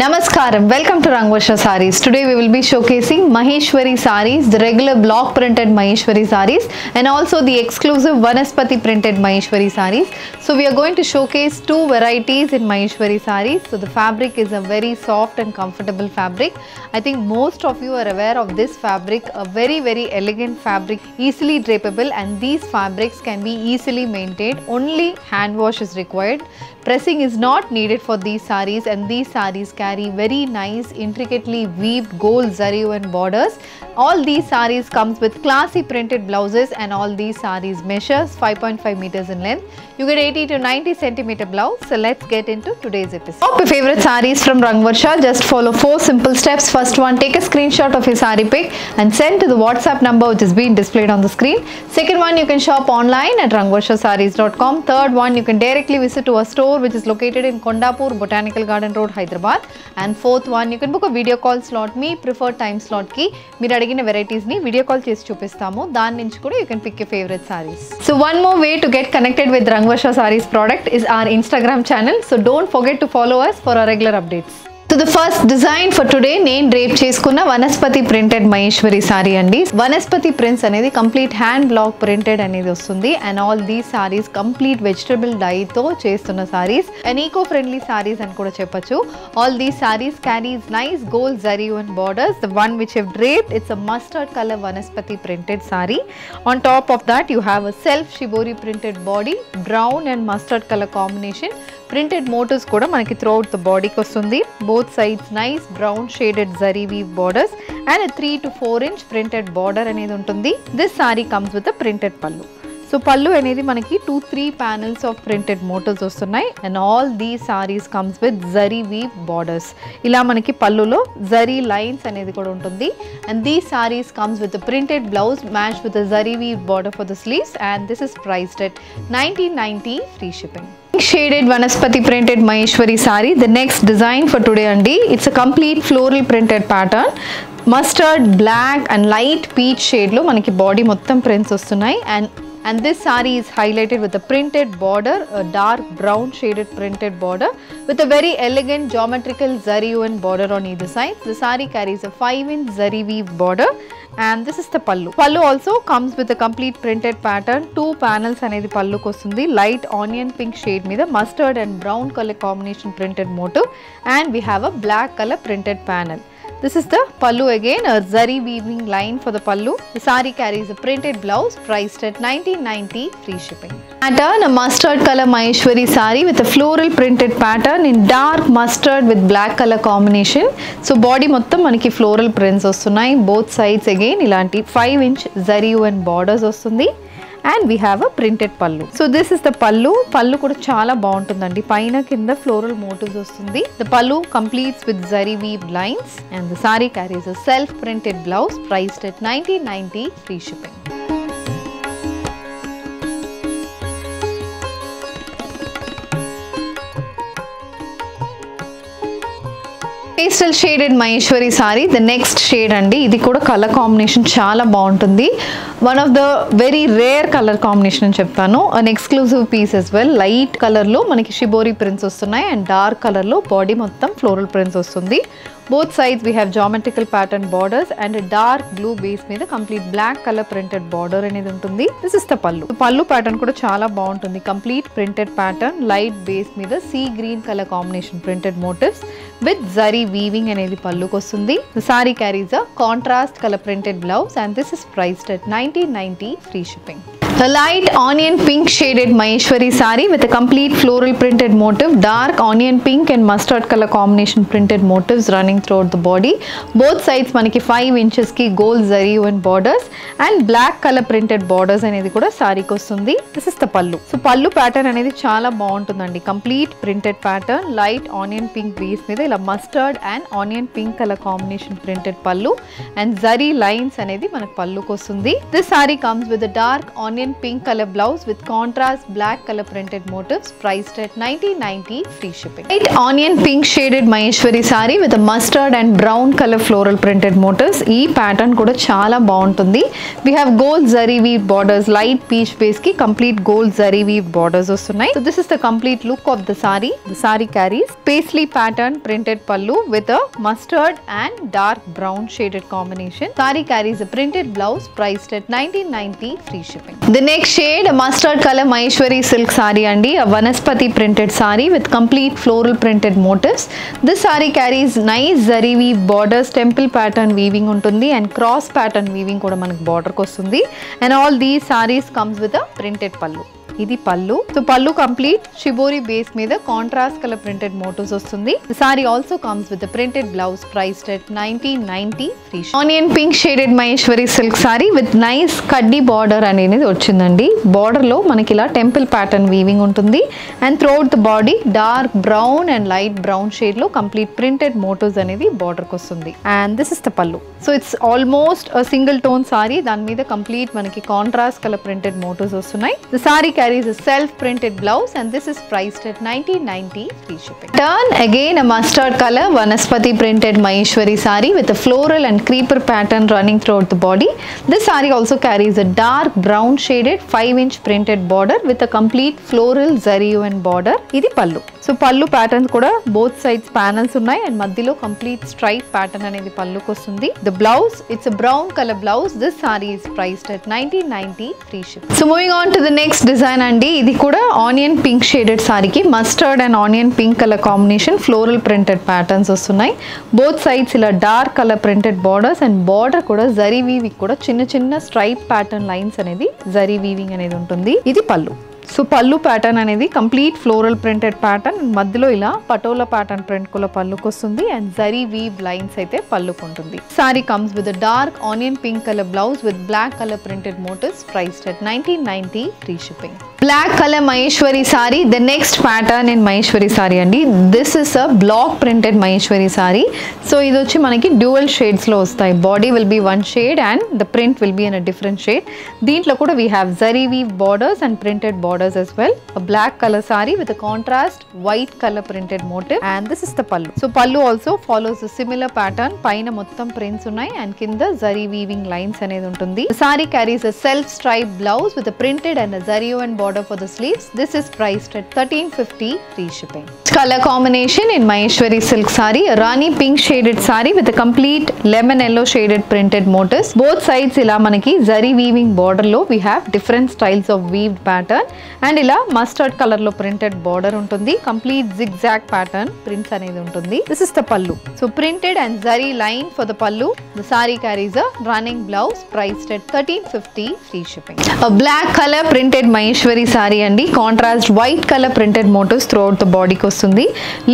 Namaskaram, welcome to Rangvarsha Sarees. Today we will be showcasing Maheshwari Sarees, the regular block printed Maheshwari Sarees and also the exclusive Vanaspati printed Maheshwari Sarees. So we are going to showcase two varieties in Maheshwari Sarees. So the fabric is a very soft and comfortable fabric. I think most of you are aware of this fabric, a very elegant fabric, easily drapable, and these fabrics can be easily maintained. Only hand wash is required. Pressing is not needed for these sarees, and these sarees carry very nice intricately weaved gold zari and borders. All these sarees comes with classy printed blouses, and all these sarees measures 5.5 meters in length. You get 80 to 90 centimeter blouse. So let's get into today's episode. Top your favorite sarees from Rangvarsha. Just follow 4 simple steps. First one, take a screenshot of your saree pic and send to the WhatsApp number which is being displayed on the screen. Second one, you can shop online at rangvarshasarees.com. Third one, you can directly visit to a store which is located in Kondapur, Botanical Garden Road, Hyderabad. And fourth one, you can book a video call slot. Me preferred time slot ki meer adigina varieties ni video call chesi chupistamu. Dan nunchi kuda you can pick your favorite sarees. So one more way to get connected with Rangvarsha Sarees product is our Instagram channel. So don't forget to follow us for our regular updates. So the first design for today, నేను drape చేసుకున్న Vanaspati printed Maheshwari sari అండి. Vanaspati prints అనేది complete hand block printed అనేది వస్తుంది, and all these saris complete vegetable డైతో చేస్తున్న saris and eco friendly saris అని కూడా చెప్పొచ్చు. All these saris carries nice gold zari and borders. The one which have draped, it's a mustard colour Vanaspati printed sari. On top of that you have a self shibori printed body, brown and mustard colour combination. Printed motifs కూడా మనకి through out the బాడీకి వస్తుంది. Both sides nice brown shaded zari weave borders and a 3 to 4 inch printed border అనేది ఉంటుంది. This saree comes with a printed pallu. So pallu అనేది మనకి 2-3 panels of printed motifs వస్తున్నాయి, and all these sarees comes with zari weave borders. ఇలా మనకి పల్లులో zari lines అనేది కూడా ఉంటుంది, and these sarees comes with a printed blouse matched with a zari weave border for the sleeves, and this is priced at 1990 free shipping. Shaded Vanaspati printed Maheshwari saree. The next design for today andi, it's a complete floral printed pattern. Mustard, black and light peach shade lo manaki body mottham prints vastunayi, and this saree is highlighted with a printed border, a dark brown shaded printed border with a very elegant geometrical zari and border on either side. The saree carries a 5-inch zari weave border, and this is the pallu. Pallu also comes with a complete printed pattern. 2 panels అనేది పల్లుకి వస్తుంది. Light onion pink shade మీద mustard and brown color combination printed motif, and we have a black color printed panel. This is the pallu again, a zari weaving line for the pallu. The saree carries a printed blouse priced at 1990 free shipping. Pattern, a mustard color Maheshwari saree with a floral printed pattern in dark mustard with black color combination. So body మొత్తం మనకి floral prints వస్తున్నాయి. Both sides again ఇలాంటి 5-inch zari and borders వస్తుంది, and we have a printed pallu. So this is the pallu. Pallu kuda chaala baguntundandi, paina kinda floral motifs vastundi. The pallu completes with zari weaved lines, and the saree carries a self printed blouse priced at 1990 free shipping. Pastel shaded Maheshwari saree. The next shade andi, ఇది కూడా colour combination చాలా బాగుంటుంది. One of the very rare colour combination అని చెప్తాను. An exclusive piece as well. Light colour లో మనకి shibori prints వస్తున్నాయి, and dark colour లో బాడీ మొత్తం ఫ్లోరల్ ప్రింట్స్ వస్తుంది. Both sides we have geometrical pattern borders and a dark blue base మీద complete black color printed border అనేది ఉంటుంది. This is the pallu. Pallu pattern కూడా చాలా బాగుంటుంది. Complete printed pattern, light base మీద sea green color combination printed motifs with zari weaving అనేది పల్లుకి వస్తుంది. The saree carries a contrast color printed blouse, and this is priced at 1990 free shipping. A light onion pink shaded Maheshwari saree with a complete floral printed motif, dark onion pink and mustard color combination printed motifs running throughout the body. Both sides manaki 5 inches ki gold zari and borders, and black color printed borders అనేది కూడా సారీకి వస్తుంది. This is the pallu. So pallu pattern అనేది చాలా బాగుంటుందండి. Complete printed pattern, light onion pink base మీద ఇలా mustard and onion pink color combination printed pallu, and zari lines అనేది మనకు పల్లుకి వస్తుంది. This saree comes with a dark onion onion pink color blouse with contrast black color printed motifs, priced at 1990, free shipping. Light onion pink shaded Maheshwari saree with a mustard and brown color floral printed motifs. Ee pattern kuda chaala baaguntundi. We have gold zari weave borders, light peach base ki complete gold zari weave borders vastunnai. So this is the complete look of the saree. The saree carries paisley pattern printed pallu with a mustard and dark brown shaded combination. Saree carries a printed blouse, priced at 1990, free shipping. The next shade, a mustard color Maheshwari silk saree andi, a vanaspati printed saree with complete floral printed motifs. This saree carries nice zari weave borders, temple pattern weaving untundi and cross pattern weaving kuda manaku border ku vastundi, and all these sarees comes with a printed pallu. ఇది పల్లు. So పల్లు complete shibori base మీద contrast colour printed motifs వస్తుంది. The sorry also comes with printed blouse, priced at 1990, free. Onion pink shaded Maheshwari silk sorry with nice కడ్డీ border అనేది వచ్చిందండి. Border లో మనకి ఇలా టెంపుల్ ప్యాటర్న్ వీవింగ్ ఉంటుంది and throughout the body dark brown and light brown shade లో complete printed motifs అనేది border కి వస్తుంది. And this is the pallu. So it's almost single tone sorry, దాని మీద కంప్లీట్ మనకి కాంట్రాస్ట్ కలర్ ప్రింటెడ్ మోటివ్స్ వస్తున్నాయి. The sorry carries a self-printed blouse and this is priced at 1990, free shipping. Turn again a mustard color Vanaspati printed Maheshwari saree with a floral and creeper pattern running throughout the body. This saree also carries a dark brown shaded 5-inch printed border with a complete floral zari and border. Idi pallu. So pallu patterns kuda both sides panels unnai and madhyalo complete stripe pattern anedi pallu ku vastundi. The blouse, it's a brown color blouse. This saree is priced at 1990, free shipping. So moving on to the next design అండి, ఇది కూడా onion pink shaded సారీకి mustard and onion pink colour combination floral printed patterns వస్తున్నాయి. Both sides ఇలా dark colour printed borders and border కూడా zari weaving కూడా చిన్న చిన్న స్ట్రైప్ ప్యాటర్న్ లైన్స్ అనేది జరీ వీవింగ్ అనేది ఉంటుంది. ఇది పల్లు. సో పల్లు ప్యాటర్న్ అనేది కంప్లీట్ ఫ్లోరల్ ప్రింటెడ్ ప్యాటర్న్, మధ్యలో ఇలా పటోలా ప్యాటర్న్ ప్రింట్ కుల పల్లుకు వస్తుంది అండ్ జరీ వీవ్ లైన్స్ అయితే పల్లుకు ఉంటుంది. Sari comes with dark onion pink colour blouse with black colour printed motifs, priced at 1990, free shipping. Black colour Maheshwari sari, the next pattern in Maheshwari sari అండి. This is a black printed Maheshwari sari. So ఇది వచ్చి మనకి dual shades లో వస్తాయి. Body will be one shade and the print will be in a different shade. దీంట్లో కూడా we have zari weave borders and printed borders as well. A black color saree with a contrast white color printed motif, and this is the pallu. So pallu also follows a similar pattern. Paina mottam prints unnai and kinda zari weaving lines anedi untundi. The saree carries a self striped blouse with a printed and a zari woven border for the sleeves. This is priced at 1350, free shipping. Color combination in Maheshwari silk saree, a rani pink shaded saree with a complete lemon yellow shaded printed motifs. Both sides ila manaki zari weaving border lo we have different styles of weaved pattern and ఇలా mustard colour లో printed border ఉంటుంది. Complete zigzag pattern prints అనేది ఉంటుంది. This is the pallu. So printed and zari line for the pallu. The sari carries a running blouse, priced at 1350, free shipping. Black colour printed Maheshwari sari అండి. Contrast white colour printed motifs through the బాడీకి వస్తుంది.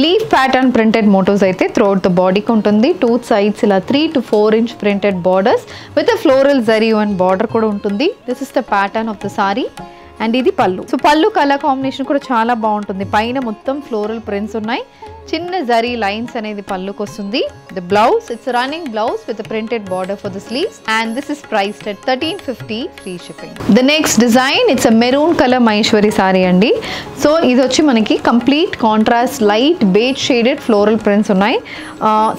Leaf pattern printed motifs అయితే through the బాడీకి ఉంటుంది. Two sides ఇలా 3 to 4 inch printed borders with floral zari and border కూడా ఉంటుంది. This is the pattern of the sorry and ఇది పల్లు. సో పల్లు కలర్ కాంబినేషన్ కూడా చాలా బాగుంటుంది. పైన మొత్తం ఫ్లోరల్ ప్రింట్స్ ఉన్నాయి, చిన్న జరీ లైన్స్ అనేది పల్లుకు వస్తుంది. The blouse, it's running blouse with printed border for the sleeves and this is priced at 1350, free shipping. The next design, it's a maroon colour Maheshwari sari అండి. సో ఇది వచ్చి మనకి complete contrast light beige shaded floral prints ఉన్నాయి.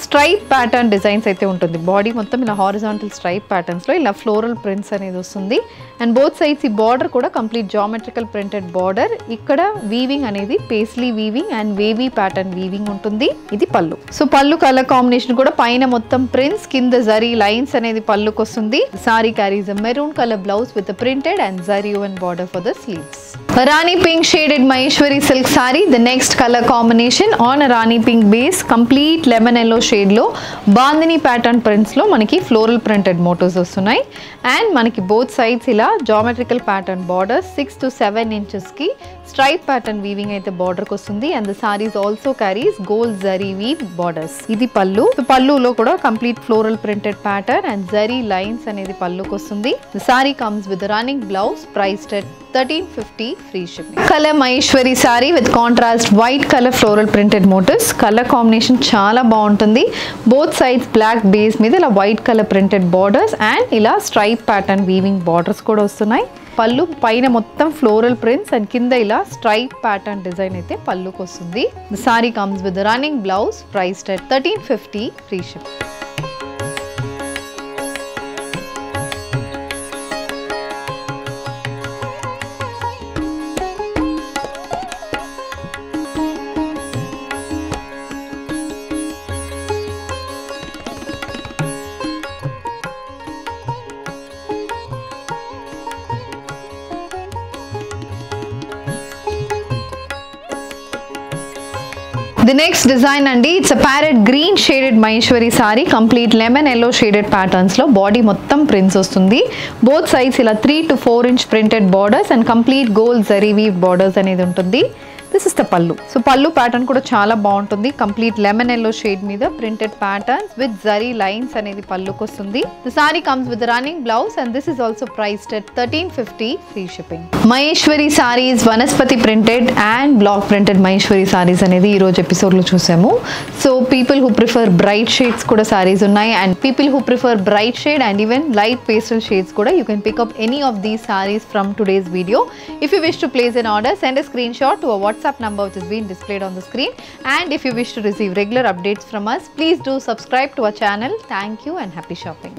Stripe pattern designs అయితే ఉంటుంది. Body మొత్తం ఇలా horizontal stripe patterns లో ఇలా ఫ్లోరల్ ప్రింట్స్ అనేది వస్తుంది అండ్ బోత్ సైడ్స్ ఈ బార్డర్ కూడా కంప్లీట్ జామెట్రికల్ ప్రింటెడ్ బార్డర్. ఇక్కడ వీవింగ్ అనేది paisley weaving and wavy pattern weaving ఉంటుంది. ఇది పల్లు. సో పల్లు కలర్ కాంబినేషన్ కూడా పైన మొత్తం ప్రింట్స్, కింద జరీ లైన్స్ అనేది పల్లుకు వస్తుంది. Sorry carries a maroon colour blouse with printed and zari woven border for the sleeves. Rani pink shaded Maheshwari silk saree, the next color combination on a Rani pink base, complete lemon yellow shade lo bandhani pattern prints lo manaki floral printed motifs vastunnayi and manaki both sides ila geometrical pattern borders 6 to 7 inches ki stripe pattern weaving aithe border ku vastundi and the sarees also carries gold zari weave borders. Idi pallu. So pallu lo kuda complete floral printed pattern and zari lines anedi pallu ku vastundi. The saree comes with a running blouse, priced at 1350 free shipping. Color Maheshwari saree with contrast white color floral printed motifs. Color combination చాలా బాగుంటుంది. Both sides black base మీద ఇలా white color printed borders and ఇలా stripe pattern weaving borders కూడా వస్తున్నాయి. పళ్ళు పైన మొత్తం ఫ్లోరల్ ప్రింట్స్ అండ్ కింద ఇలా స్ట్రైప్ ప్యాటర్న్ డిజైన్ అయితే పళ్ళుకి వస్తుంది. The sorry comes with running blouse priced at 1350 free ship. The next design andi, it's a parrot green shaded Maheshwari saree, complete lemon yellow shaded patterns lo body mottam prints ostundi. Both sides ila 3 to 4 inch printed borders and complete gold zari weave borders anedi untundi. This is the pallu. So pallu pattern kuda chaala బాగుంటుంది. Complete lemon yellow shade మీద printed patterns with zari lines అనేది పల్లుకి వస్తుంది. The saree comes with a running blouse and this is also priced at 1350 free shipping. Maheshwari sarees vanaspati printed and block printed Maheshwari sarees అనేది ఈ రోజు episode లో చూసాము. So people who prefer bright shades కూడా sarees ఉన్నాయి and people who prefer bright shade and even light pastel shades కూడా you can pick up any of these sarees from today's video. If you wish to place an order, send a screenshot to a WhatsApp number which is being displayed on the screen, and if you wish to receive regular updates from us, please do subscribe to our channel. Thank you and happy shopping.